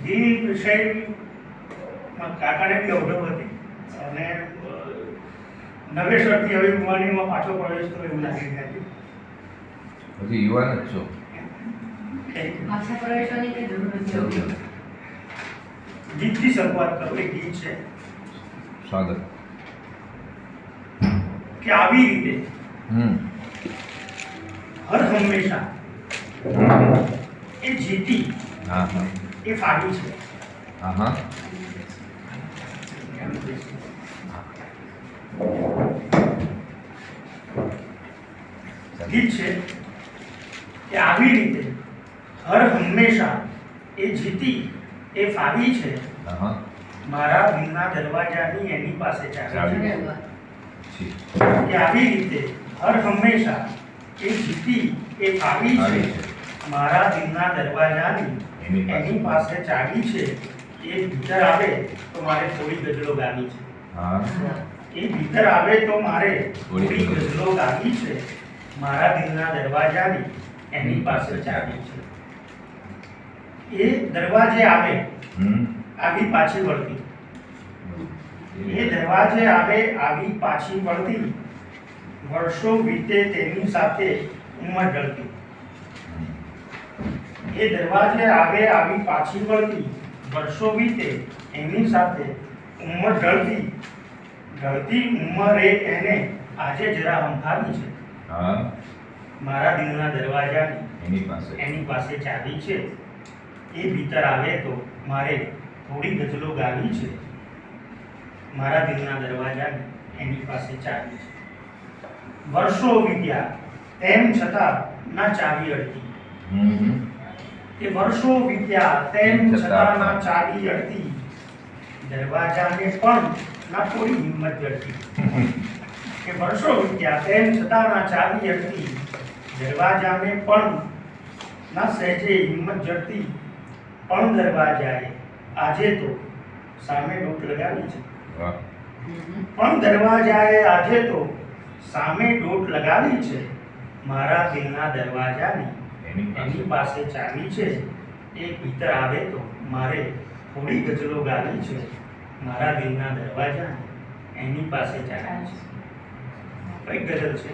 જી વિષયમાં કાકાને બી અવઢવ હતી અને નવેસરથી હવે યુવાનીમાં પાછો પ્રવેશ તો એવું લાગી રહ્યા છે. હજી યુવાન જ છો. પાછા પ્રવેશવાની કઈ જરૂર નથી. ગીતથી શરૂઆત કરો. એ ગીત છે સ્વાગત. કે આવી રીતે હમ હર હંમેશા એ જીતી હા હા એ ફાવી છે. હા હા ગીત છે કે આવી રીતે હર હંમેશા એ જીતી એ ફાવી છે. હા હા મારા દિલના દરવાજાની એની પાસે ચાવી છે. છી. કે આવી રીતે હર હંમેશા એ જીતી એ ફાવી આવી છે. છે. મારા દિલના દરવાજાની એની પાસે ચાવી છે. એ ભીતર આવે તો મારે થોડી ગઝલો ગાવી છે. હા એ ભીતર આવે તો મારે થોડી ગઝલો ગાવી છે. મારા દિલના દરવાજાની એની પાસે ચાવી છે. એ દરવાજે આવે હમ આવી પાછી વળતી. એ દરવાજે આવે આવી પાછી વળતી. વર્ષો વીતે તેની સાથે ઉંમર ઢળતી. એ દરવાજે આવે આવી પાછી વળતી. વર્ષો વીતે એની સાથે ઉંમર ઢળતી. ઢળતી ઉંમરે એને આજે જરા હંફાવી છે. હા મારા દિલના દરવાજાની એની પાસે ચાવી છે. એ ભીતર આવે તો મારે થોડી ગઝલો ગાવી છે. મારા દિલના દરવાજાની એની પાસે ચાવી છે. વર્ષો વીત્યા તેમ છતાં ના ચાવી અડતી. હમ કે વર્ષો વીત્યા તેમ છતાં ના ચાવી અડતી. દરવાજાને પણ ના થોડી હિંમત જડતી. કે વર્ષો વીત્યા તેમ છતાં ના ચાવી અડતી. દરવાજાને પણ ના સહેજે હિંમત જડતી. પણ દરવાજાએ આજે તો સામે ડોક લગાવી છે. વાહ પણ દરવાજાએ આજે તો સામે ડોક લગાવી છે. મારા દિલના દરવાજાની એની પાસે ચાવી છે. એ ભીતર આવે તો મારે થોડી ગઝલો ગાવી છે. મારા દિલના દરવાજાની એની પાસે ચાવી છે. કઈ ગઝલ છે?